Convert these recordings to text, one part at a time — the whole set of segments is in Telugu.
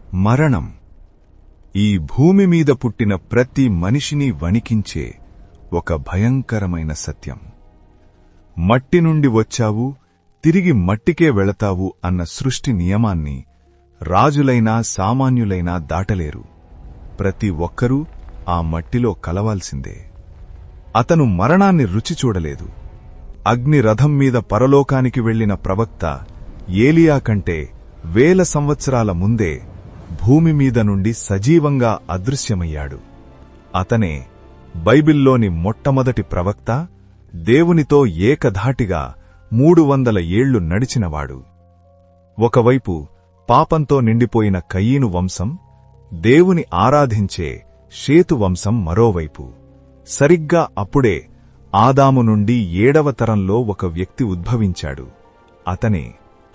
మరణం ఈ భూమి మీద పుట్టిన ప్రతి మనిషిని వణికించే ఒక భయంకరమైన సత్యం. మట్టి నుండి వచ్చావు, తిరిగి మట్టికే వెళతావు అన్న సృష్టి నియమాన్ని రాజులైనా సామాన్యులైనా దాటలేరు. ప్రతి ఒక్కరూ ఆ మట్టిలో కలవాల్సిందే. అతను మరణాన్ని రుచి చూడలేదు. అగ్నిరథం మీద పరలోకానికి వెళ్లిన ప్రవక్త ఏలియా కంటే 1000 సంవత్సరాల ముందే భూమి మీద నుండి సజీవంగా అదృశ్యమయ్యాడు. అతనే బైబిల్లోని మొట్టమొదటి ప్రవక్త, దేవునితో ఏకధాటిగా 300 ఏళ్లు నడిచినవాడు. ఒకవైపు పాపంతో నిండిపోయిన కయీను వంశం, దేవుని ఆరాధించే షేతు వంశం మరోవైపు. సరిగ్గా అప్పుడే ఆదాము నుండి 7వ తరంలో ఒక వ్యక్తి ఉద్భవించాడు. అతనే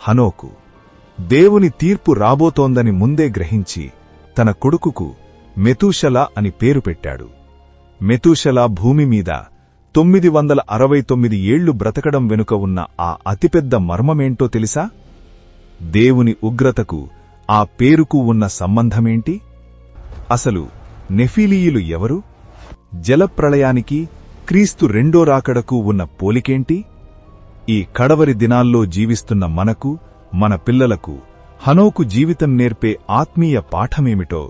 హనోకు. దేవుని తీర్పు రాబోతోందని ముందే గ్రహించి తన కొడుకుకు మెతూషల అని పేరు పెట్టాడు. మెతూషల భూమి మీద 969 ఏళ్లు బ్రతకడం వెనుక ఉన్న ఆ అతిపెద్ద మర్మమేంటో తెలుసా? దేవుని ఉగ్రతకు ఆ పేరుకు ఉన్న సంబంధమేంటి? అసలు నెఫీలీయులు ఎవరు? జలప్రళయానికి, క్రీస్తు రెండో రాకడకు ఉన్న పోలికేంటి? ఈ కడవరి దినాల్లో జీవిస్తున్న మనకు, మన పిల్లలకు హనోకు జీవితం నేర్పే ఆత్మీయ పాఠమేమిటో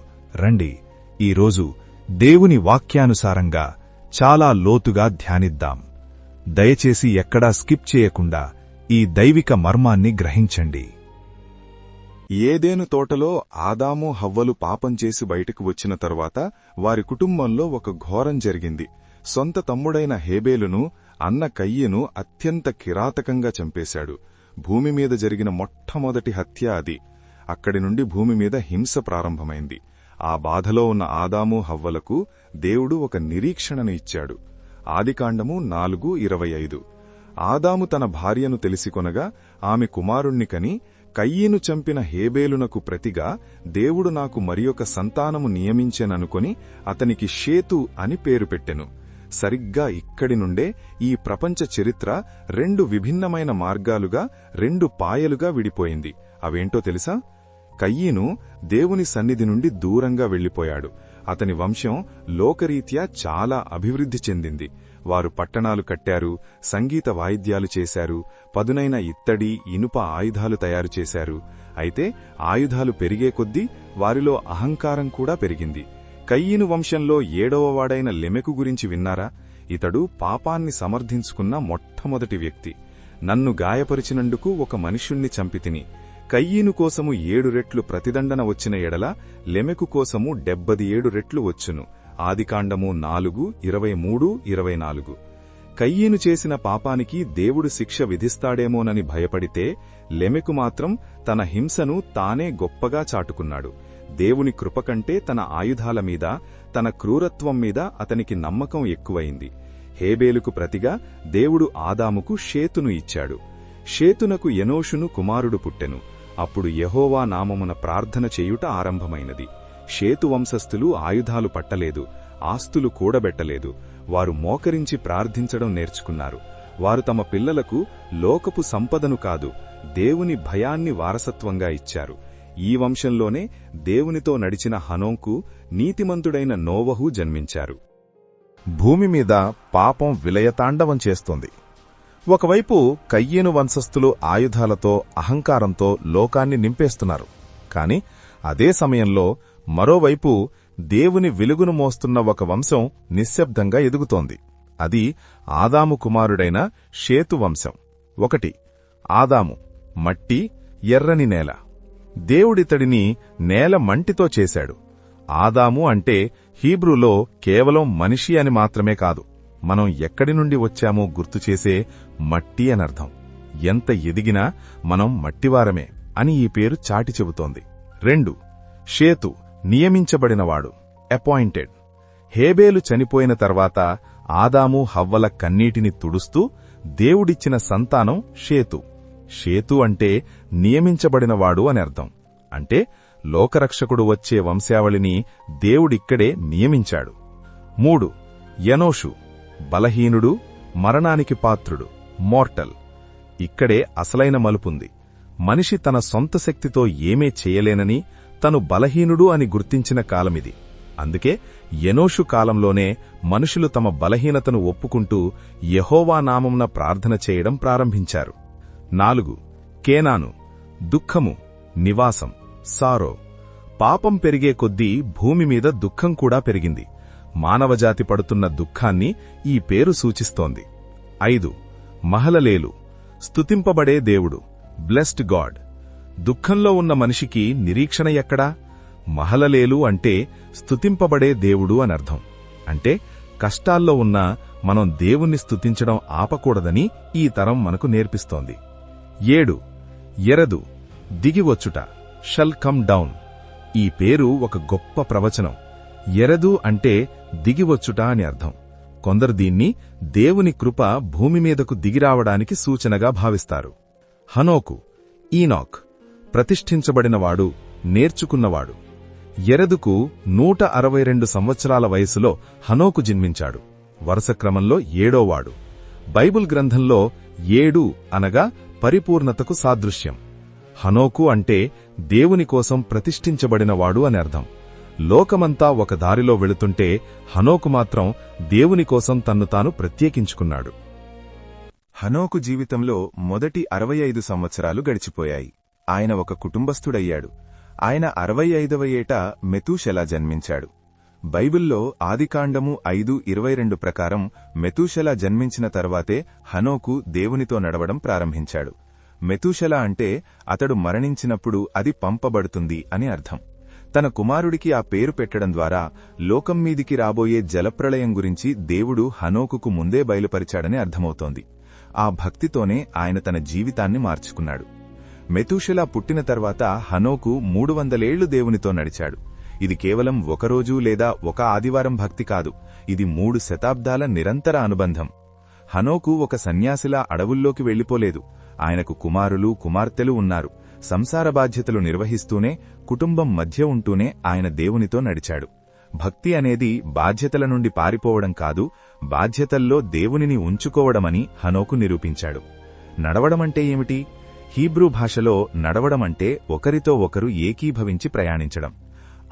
రండి ఈరోజు దేవుని వాక్యానుసారంగా చాలా లోతుగా ధ్యానిద్దాం. దయచేసి ఎక్కడా స్కిప్ చేయకుండా ఈ దైవిక మర్మాన్ని గ్రహించండి. ఏదెను తోటలో ఆదాము హవ్వలు పాపం చేసి బయటకు వచ్చిన తరువాత వారి కుటుంబంలో ఒక ఘోరం జరిగింది. సొంత తమ్ముడైన హేబేలును అన్న కయ్యను అత్యంత కిరాతకంగా చంపేశాడు. భూమి మీద జరిగిన మొట్టమొదటి హత్య అది. అక్కడి నుండి భూమి మీద హింస ప్రారంభమైంది. ఆ బాధలో ఉన్న ఆదాము హవ్వలకు దేవుడు ఒక నిరీక్షణను ఇచ్చాడు. ఆదికాండము 4:25. ఆదాము తన భార్యను తెలిసికొనగా ఆమె కుమారుణ్ణి కని, కయ్యను చంపిన హేబేలునకు ప్రతిగా దేవుడు నాకు మరియొక సంతానము నియమించెననుకొని అతనికి షేతు అని పేరు పెట్టెను. సరిగ్గా ఇక్కడి నుండే ఈ ప్రపంచ చరిత్ర 2 విభిన్నమైన మార్గాలుగా, 2 పాయలుగా విడిపోయింది. అవేంటో తెలుసా? కయ్యను దేవుని సన్నిధి నుండి దూరంగా వెళ్లిపోయాడు. అతని వంశం లోకరీత్యా చాలా అభివృద్ధి చెందింది. వారు పట్టణాలు కట్టారు, సంగీత వాయిద్యాలు చేశారు, పదునైన ఇత్తడి, ఇనుప ఆయుధాలు తయారు చేశారు. అయితే ఆయుధాలు పెరిగే కొద్దీ వారిలో అహంకారం కూడా పెరిగింది. కయ్యను వంశంలో 7వ వాడైన లెమెకు గురించి విన్నారా? ఇతడు పాపాన్ని సమర్థించుకున్న మొట్టమొదటి వ్యక్తి. నన్ను గాయపరిచినందుకు ఒక మనుష్యుణ్ణి చంపితిని. కయ్యను కోసము 7 రెట్లు ప్రతిదండన వచ్చిన ఎడల లెమెకు కోసము 77 రెట్లు వచ్చును. ఆదికాండము 4:23-24. కయ్యను చేసిన పాపానికి దేవుడు శిక్ష విధిస్తాడేమోనని భయపడితే, లెమెకు మాత్రం తన హింసను తానే గొప్పగా చాటుకున్నాడు. దేవుని కృపకంటే తన ఆయుధాల మీద, తన క్రూరత్వం మీద అతనికి నమ్మకం ఎక్కువైంది. హేబేలుకు ప్రతిగా దేవుడు ఆదాముకు షేతును ఇచ్చాడు. షేతునకు ఎనోషును కుమారుడు పుట్టెను. అప్పుడు యెహోవా నామమున ప్రార్థన చేయుట ఆరంభమైనది. షేతు వంశస్థులు ఆయుధాలు పట్టలేదు, ఆస్తులు కూడబెట్టలేదు. వారు మోకరించి ప్రార్థించడం నేర్చుకున్నారు. వారు తమ పిల్లలకు లోకపు సంపదను కాదు, దేవుని భయాన్ని వారసత్వంగా ఇచ్చారు. ఈ వంశంలోనే దేవునితో నడిచిన హనోకు, నీతిమంతుడైన నోవహు జన్మించారు. భూమి మీద పాపం విలయతాండవం చేస్తోంది. ఒకవైపు కయ్యను వంశస్థులు ఆయుధాలతో, అహంకారంతో లోకాన్ని నింపేస్తున్నారు. కాని అదే సమయంలో మరోవైపు దేవుని వెలుగును మోస్తున్న ఒక వంశం నిశ్శబ్దంగా ఎదుగుతోంది. అది ఆదాము కుమారుడైన షేతు వంశం. 1. ఆదాము మట్టి, ఎర్రని నేల. దేవుడితడిని నేల మంటితో చేశాడు. ఆదాము అంటే హీబ్రూలో కేవలం మనిషి అని మాత్రమే కాదు, మనం ఎక్కడి నుండి వచ్చామో గుర్తుచేసే మట్టి అనర్థం. ఎంత ఎదిగినా మనం మట్టివారమే అని ఈ పేరు చాటి చెబుతోంది. 2. షేతు నియమించబడినవాడు, అపాయింటెడ్. హేబేలు చనిపోయిన తర్వాత ఆదాము హవ్వల కన్నీటిని తుడుస్తూ దేవుడిచ్చిన సంతానం షేతు. షేతు అంటే నియమించబడినవాడు అని అర్థం. అంటే లోకరక్షకుడు వచ్చే వంశావళిని దేవుడిక్కడే నియమించాడు. 3. ఎనోషు బలహీనుడు, మరణానికి పాత్రుడు, మోర్టల్. ఇక్కడే అసలైన మలుపుంది. మనిషి తన సొంత శక్తితో ఏమీ చేయలేనని, తను బలహీనుడు అని గుర్తించిన కాలమిది. అందుకే ఎనోషు కాలంలోనే మనుషులు తమ బలహీనతను ఒప్పుకుంటూ యెహోవా నామమున ప్రార్థన చేయడం ప్రారంభించారు. 4. కేనాను. దుఃఖము, నివాసం, సారో. పాపం పెరిగే కొద్దీ భూమి మీద దుఃఖం కూడా పెరిగింది. మానవజాతి పడుతున్న దుఃఖాన్ని ఈ పేరు సూచిస్తోంది. 5. మహలలేలు. స్తుతింపబడే దేవుడు, బ్లెస్డ్ గాడ్. దుఃఖంలో ఉన్న మనిషికి నిరీక్షణ ఎక్కడా? మహలలేలు అంటే స్తుతింపబడే దేవుడు అనర్థం. అంటే కష్టాల్లో ఉన్నా మనం దేవుణ్ణి స్తుతించడం ఆపకూడదని ఈ తరం మనకు నేర్పిస్తోంది. 7. ఎరదు. దిగివచ్చుట, షల్ కమ్ డౌన్. ఈ పేరు ఒక గొప్ప ప్రవచనం. ఎరదు అంటే దిగివచ్చుట అని అర్థం. కొందరు దీన్ని దేవుని కృప భూమి మీదకు దిగిరావడానికి సూచనగా భావిస్తారు. హనోకు. ఈనాక్. ప్రతిష్ఠించబడినవాడు, నేర్చుకున్నవాడు. ఎరదుకు 162 సంవత్సరాల వయసులో హనోకు జన్మించాడు. వరుసక్రమంలో 7వ. బైబిల్ గ్రంథంలో 7 అనగా పరిపూర్ణతకు సాదృశ్యం. హనోకు అంటే దేవుని కోసం ప్రతిష్ఠించబడినవాడు అని అర్థం. లోకమంతా ఒక దారిలో వెళుతుంటే హనోకు మాత్రం దేవుని కోసం తన్ను తాను ప్రత్యేకించుకున్నాడు. హనోకు జీవితంలో మొదటి 65 సంవత్సరాలు గడిచిపోయాయి. ఆయన ఒక కుటుంబస్థుడయ్యాడు. ఆయన 65వ ఏట మెతూషెలా జన్మించాడు. బైబిల్లో ఆదికాండము 5:22 ప్రకారం మెతూషెలా జన్మించిన తర్వాతే హనోకు దేవునితో నడవడం ప్రారంభించాడు. మెతూషెలా అంటే అతడు మరణించినప్పుడు అది పంపబడుతుంది అని అర్థం. తన కుమారుడికి ఆ పేరు పెట్టడం ద్వారా లోకం మీదికి రాబోయే జలప్రళయం గురించి దేవుడు హనోకుకు ముందే బయలుపరిచాడని అర్థమవుతోంది. ఆ భక్తితోనే ఆయన తన జీవితాన్ని మార్చుకున్నాడు. మెతూషెలా పుట్టిన తర్వాత హనోకు 300 ఏళ్లు దేవునితో నడిచాడు. ఇది కేవలం ఒకరోజు లేదా ఒక ఆదివారం భక్తి కాదు, ఇది 3 శతాబ్దాల నిరంతర అనుబంధం. హనోకు ఒక సన్యాసిలా అడవుల్లోకి వెళ్లిపోలేదు. ఆయనకు కుమారులు, కుమార్తెలు ఉన్నారు. సంసార బాధ్యతలు నిర్వహిస్తూనే, కుటుంబం మధ్య ఉంటూనే ఆయన దేవునితో నడిచాడు. భక్తి అనేది బాధ్యతల నుండి పారిపోవడం కాదు, బాధ్యతల్లో దేవునిని ఉంచుకోవడమని హనోకు నిరూపించాడు. నడవడమంటే ఏమిటి? హీబ్రూ భాషలో నడవడమంటే ఒకరితో ఒకరు ఏకీభవించి ప్రయాణించడం.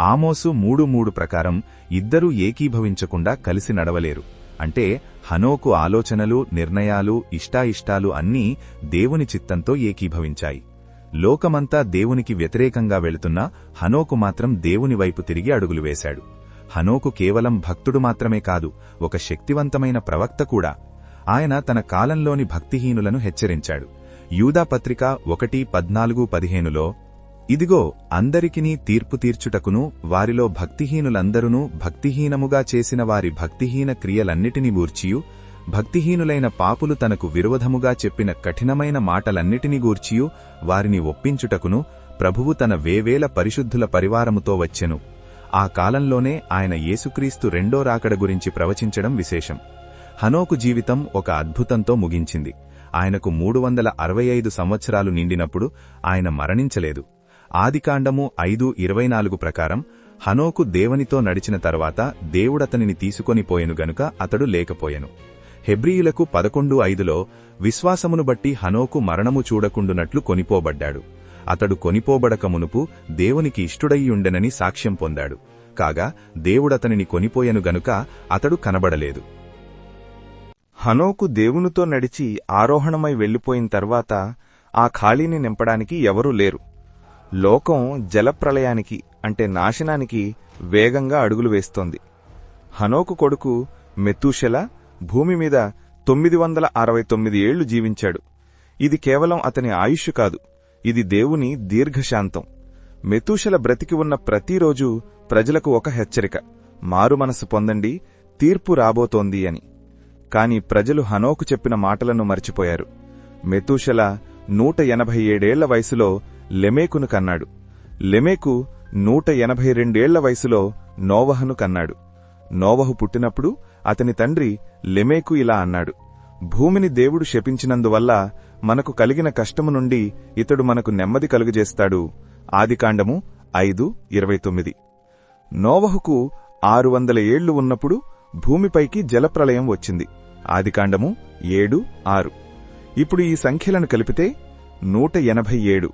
ఆమోసు 3:3 ప్రకారం ఇద్దరూ ఏకీభవించకుండా కలిసి నడవలేరు. అంటే హనోకు ఆలోచనలు, నిర్ణయాలు, ఇష్టాయిష్టాలు అన్నీ దేవుని చిత్తంతో ఏకీభవించాయి. లోకమంతా దేవునికి వ్యతిరేకంగా వెళుతున్నా హనోకు మాత్రం దేవుని వైపు తిరిగి అడుగులు వేశాడు. హనోకు కేవలం భక్తుడు మాత్రమే కాదు, ఒక శక్తివంతమైన ప్రవక్త కూడా. ఆయన తన కాలంలోని భక్తిహీనులను హెచ్చరించాడు. యూదా పత్రిక 1:14-15లో, ఇదిగో అందరికినీ తీర్పు తీర్చుటకును వారిలో భక్తిహీనులందరునూ భక్తిహీనముగా చేసిన వారి భక్తిహీన క్రియలన్నిటినీ గూర్చియు, భక్తిహీనులైన పాపులు తనకు విరోధముగా చెప్పిన కఠినమైన మాటలన్నిటినీ గూర్చియు వారిని ఒప్పించుటకును ప్రభువు తన వేవేల పరిశుద్ధుల పరివారముతో వచ్చెను. ఆ కాలంలోనే ఆయన యేసుక్రీస్తు రెండో రాకడ గురించి ప్రవచించడం విశేషం. హనోకు జీవితం ఒక అద్భుతంతో ముగించింది. ఆయనకు 365 సంవత్సరాలు నిండినప్పుడు ఆయన మరణించలేదు. ఆదికాండము 5:24 ప్రకారం హనోకు దేవునితో నడిచిన తర్వాత దేవుడతనిని తీసుకొని పోయెను గనుక అతడు లేకపోయెను. హెబ్రీయులకు 11:5లో విశ్వాసమును బట్టి హనోకు మరణము చూడకుండునట్లు కొనిపోబడ్డాడు. అతడు కొనిపోబడక మునుపు దేవునికి ఇష్టుడయ్యుండెనని సాక్ష్యం పొందాడు. కాగా దేవుడతనిని కొనిపోయెను గనుక అతడు కనబడలేదు. హనోకు దేవునితో నడిచి ఆరోహణమై వెళ్లిపోయిన తర్వాత ఆ ఖాళీని నింపడానికి ఎవరూ లేరు. లోకం జలప్రళయానికి అంటే నాశనానికి వేగంగా అడుగులు వేస్తోంది. హనోకు కొడుకు మెతూషెలా భూమి మీద 969 ఏళ్లు జీవించాడు. ఇది కేవలం అతని ఆయుష్ కాదు, ఇది దేవుని దీర్ఘశాంతం. మెతూషెల బ్రతికి ఉన్న ప్రతిరోజు ప్రజలకు ఒక హెచ్చరిక, మారుమనసు పొందండి, తీర్పు రాబోతోంది అని. కాని ప్రజలు హనోకు చెప్పిన మాటలను మర్చిపోయారు. మెతూషెల 187 ఏళ్ల వయసులో లెమేకును కన్నాడు. లెమేకు 182 ఏళ్ల వయసులో నోవహును కన్నాడు. నోవహు పుట్టినప్పుడు అతని తండ్రి లెమేకు ఇలా అన్నాడు, భూమిని దేవుడు శపించినందువల్ల మనకు కలిగిన కష్టము నుండి ఇతడు మనకు నెమ్మది కలుగజేస్తాడు. ఆదికాండము 5:29. నోవహుకు 600 ఏళ్లు ఉన్నప్పుడు భూమిపైకి జలప్రళయం వచ్చింది. ఆదికాండము 7:6. ఇప్పుడు ఈ సంఖ్యలను కలిపితే 187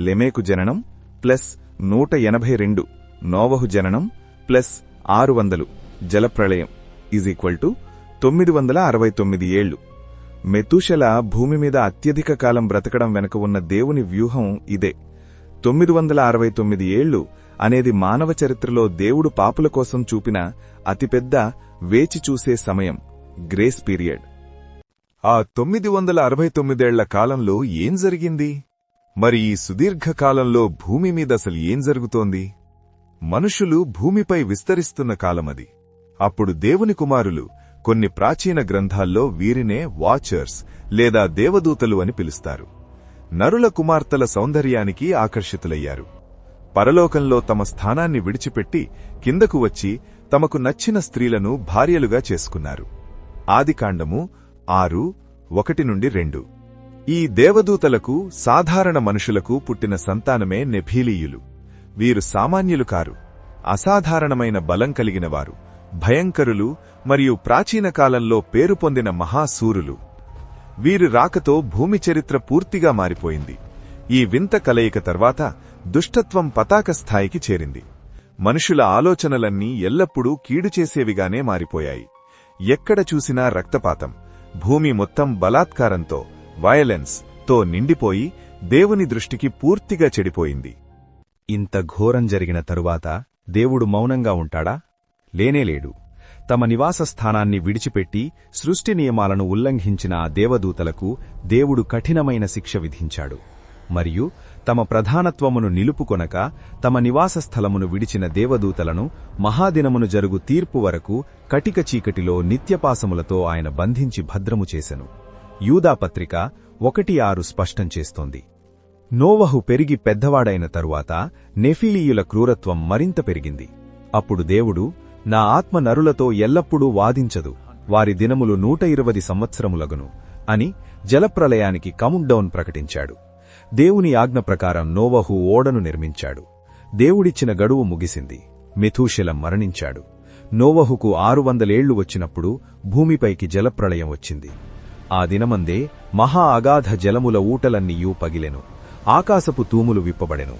లెమేకు జననం ప్లస్ 182 నోవహు జననం ప్లస్ 600 జలప్రళయం = 969 ఏళ్లు. మెతూషెల భూమి మీద అత్యధిక కాలం బ్రతకడం వెనుక ఉన్న దేవుని వ్యూహం ఇదే. 969 ఏళ్లు అనేది మానవ చరిత్రలో దేవుడు పాపుల కోసం చూపిన అతిపెద్ద వేచి చూసే సమయం, గ్రేస్ పీరియడ్. ఆ 969 కాలంలో ఏం జరిగింది? మరి ఈ సుదీర్ఘకాలంలో భూమి మీదసలు ఏం జరుగుతోంది? మనుషులు భూమిపై విస్తరిస్తున్న కాలమది. అప్పుడు దేవుని కుమారులు కొన్ని ప్రాచీన గ్రంథాల్లో వీరినే వాచర్స్ లేదా దేవదూతలు అని పిలుస్తారు. నరుల కుమార్తెల సౌందర్యానికి ఆకర్షితులయ్యారు. పరలోకంలో తమ స్థానాన్ని విడిచిపెట్టి కిందకు వచ్చి తమకు నచ్చిన స్త్రీలను భార్యలుగా చేసుకున్నారు. ఆదికాండము 6:1-2. ఈ దేవదూతలకు సాధారణ మనుషులకు పుట్టిన సంతానమే నెఫీలీయులు. వీరు సామాన్యులు కారు, అసాధారణమైన బలం కలిగినవారు, భయంకరులు మరియు ప్రాచీన కాలంలో పేరు పొందిన మహాశూరులు. వీరి రాకతో భూమి చరిత్ర పూర్తిగా మారిపోయింది. ఈ వింత కలయిక తర్వాత దుష్టత్వం పతాక స్థాయికి చేరింది. మనుషుల ఆలోచనలన్నీ ఎల్లప్పుడూ కీడుచేసేవిగానే మారిపోయాయి. ఎక్కడ చూసినా రక్తపాతం, భూమి మొత్తం బలాత్కారంతో, వయలెన్స్ తో నిండిపోయి దేవుని దృష్టికి పూర్తిగా చెడిపోయింది. ఇంత ఘోరం జరిగిన తరువాత దేవుడు మౌనంగా ఉంటాడా? లేనేలేడు. తమ నివాస స్థానాన్ని విడిచిపెట్టి సృష్టి నియమాలను ఉల్లంఘించిన ఆ దేవదూతలకు దేవుడు కఠినమైన శిక్ష విధించాడు. మరియు తమ ప్రధానత్వమును నిలుపుకొనక తమ నివాస స్థలమును విడిచిన దేవదూతలను మహాదినమును జరుగు తీర్పు వరకు కటిక చీకటిలో నిత్యపాసములతో ఆయన బంధించి భద్రము చేసెను. యూదాపత్రిక 1:6 స్పష్టం చేస్తోంది. నోవహు పెరిగి పెద్దవాడైన తరువాత నెఫీలీయుల క్రూరత్వం మరింత పెరిగింది. అప్పుడు దేవుడు, నా ఆత్మ నరులతో ఎల్లప్పుడూ వాదించదు, వారి దినములు 120 సంవత్సరములగును అని జలప్రలయానికి కౌంట్డౌన్ ప్రకటించాడు. దేవుని ఆజ్ఞ ప్రకారం నోవహు ఓడను నిర్మించాడు. దేవుడిచ్చిన గడువు ముగిసింది. మెతూషెల మరణించాడు. నోవహుకు 600 ఏళ్లు వచ్చినప్పుడు భూమిపైకి జలప్రళయం వచ్చింది. ఆ దినమందే మహా అగాధ జలముల ఊటలన్నీయూ పగిలెను. ఆకాశపు తూములు విప్పబడెను.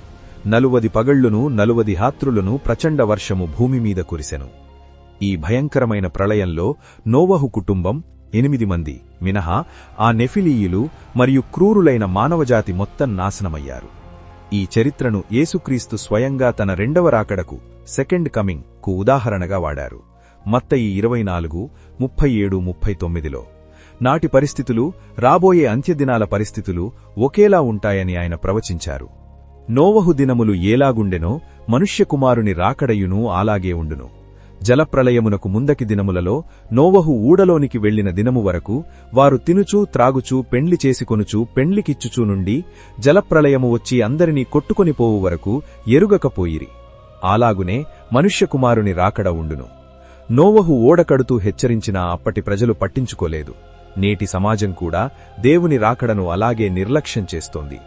40 పగళ్లును 40 రాత్రులను ప్రచండ వర్షము భూమిమీద కురిసెను. ఈ భయంకరమైన ప్రళయంలో నోవహు కుటుంబం 8 మంది మినహా ఆ నెఫిలీయులు మరియు క్రూరులైన మానవజాతి మొత్తం నాశనమయ్యారు. ఈ చరిత్రను యేసుక్రీస్తు స్వయంగా తన రెండవ రాకడకు, సెకండ్ కమింగ్ కు ఉదాహరణగా వాడారు. మత్తయి 24:37-39లో నాటి పరిస్థితులు రాబోయే అంత్యదినాల పరిస్థితులు ఒకేలా ఉంటాయని ఆయన ప్రవచించారు. నోవహు దినములు ఏలాగుండెనో మనుష్యకుమారుని రాకడయునూ అలాగే ఉండును. జలప్రళయమునకు ముందకి దినములలో నోవహు ఊడలోనికి వెళ్లిన దినము వరకు వారు తినుచూ త్రాగుచూ పెండ్లి చేసుకొనుచూ పెండ్లికిచ్చుచూ నుండి జలప్రళయము వచ్చి అందరినీ కొట్టుకొనిపోవు వరకు ఎరుగకపోయిరి. అలాగునే మనుష్యకుమారుని రాకడ ఉండును. నోవహు ఓడకడుతూ హెచ్చరించినా అప్పటి ప్రజలు పట్టించుకోలేదు. నేటి సమాజం కూడా దేవుని రాకడను అలాగే నిర్లక్ష్యం చేస్తోంది.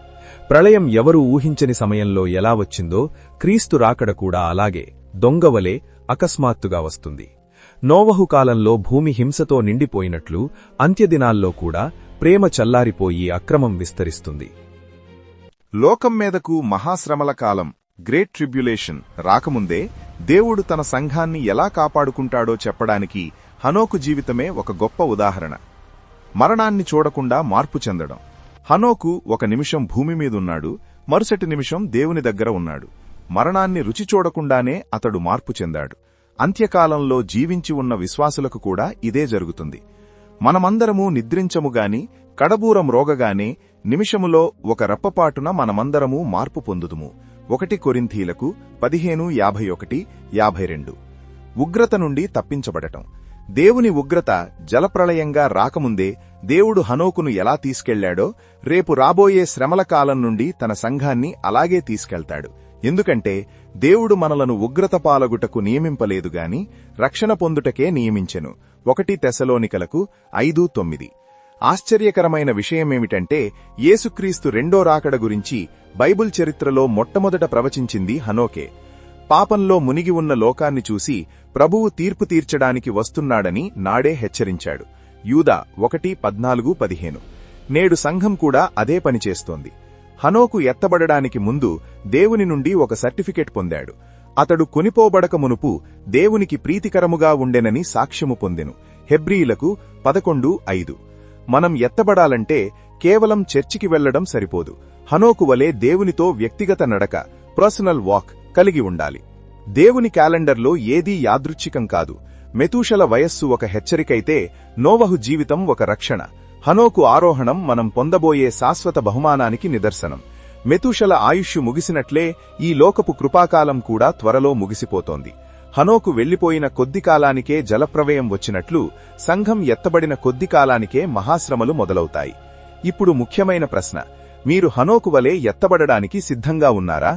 ప్రళయం ఎవరూ ఊహించని సమయంలో ఎలా వచ్చిందో క్రీస్తు రాకడ కూడా అలాగే దొంగవలే అకస్మాత్తుగా వస్తుంది. నోవహు కాలంలో భూమి హింసతో నిండిపోయినట్లు అంత్యదినాల్లో కూడా ప్రేమ చల్లారిపోయి అక్రమం విస్తరిస్తుంది. లోకం మీదకు మహాశ్రమల కాలం, గ్రేట్ ట్రిబ్యులేషన్ రాకముందే దేవుడు తన సంఘాన్ని ఎలా కాపాడుకుంటాడో చెప్పడానికి హనోకు జీవితమే ఒక గొప్ప ఉదాహరణ. మరణాన్ని చూడకుండా మార్పు చెందడం. హనోకు ఒక నిమిషం భూమి మీదున్నాడు, మరుసటి నిమిషం దేవుని దగ్గర ఉన్నాడు. మరణాన్ని రుచి చూడకుండానే అతడు మార్పు చెందాడు. అంత్యకాలంలో జీవించి ఉన్న విశ్వాసులకు కూడా ఇదే జరుగుతుంది. మనమందరము నిద్రించముగాని, కడబూరం రోగగానే నిమిషములో ఒక రప్పపాటున మనమందరము మార్పు పొందుదుము. 1 కొరింథీలకు 15:51-52. ఉగ్రత నుండి తప్పించబడటం. దేవుని ఉగ్రత జలప్రళయంగా రాకముందే దేవుడు హనోకును ఎలా తీసుకెళ్లాడో రేపు రాబోయే శ్రమల కాలం నుండి తన సంఘాన్ని అలాగే తీసుకెళ్తాడు. ఎందుకంటే దేవుడు మనలను ఉగ్రత పాలగుటకు నియమింపలేదుగాని రక్షణ పొందుటకే నియమించెను. 1 తెస్సలోనికలకు 5:9. ఆశ్చర్యకరమైన విషయమేమిటంటే యేసుక్రీస్తు రెండో రాకడ గురించి బైబిల్ చరిత్రలో మొట్టమొదట ప్రవచించింది హనోకే. పాపంలో మునిగి ఉన్న లోకాన్ని చూసి ప్రభువు తీర్పు తీర్చడానికి వస్తున్నాడని నాడే హెచ్చరించాడు. యూదా 1:14-15. నేడు సంఘం కూడా అదే పనిచేస్తోంది. హనోకు ఎత్తబడడానికి ముందు దేవుని నుండి ఒక సర్టిఫికెట్ పొందాడు. అతడు కొనిపోబడక మునుపు దేవునికి ప్రీతికరముగా ఉండెనని సాక్ష్యము పొందెను. హెబ్రీయులకు 11:5. మనం ఎత్తబడాలంటే కేవలం చర్చికి వెళ్లడం సరిపోదు. హనోకు వలె దేవునితో వ్యక్తిగత నడక, పర్సనల్ వాక్ కలిగి ఉండాలి. దేవుని క్యాలెండర్లో ఏదీ యాదృచ్ఛికం కాదు. మెతూషల వయస్సు ఒక హెచ్చరికైతే నోవహు జీవితం ఒక రక్షణ. హనోకు ఆరోహణం మనం పొందబోయే శాశ్వత బహుమానానికి నిదర్శనం. మెతూషల ఆయుష్షు ముగిసినట్లే ఈ లోకపు కృపాకాలం కూడా త్వరలో ముగిసిపోతోంది. హనోకు వెళ్లిపోయిన కొద్ది కాలానికే జలప్రవయం వచ్చినట్లు సంఘం ఎత్తబడిన కొద్ది కాలానికే మహాశ్రమలు మొదలవుతాయి. ఇప్పుడు ముఖ్యమైన ప్రశ్న: మీరు హనోకు వలె ఎత్తబడడానికి సిద్ధంగా ఉన్నారా?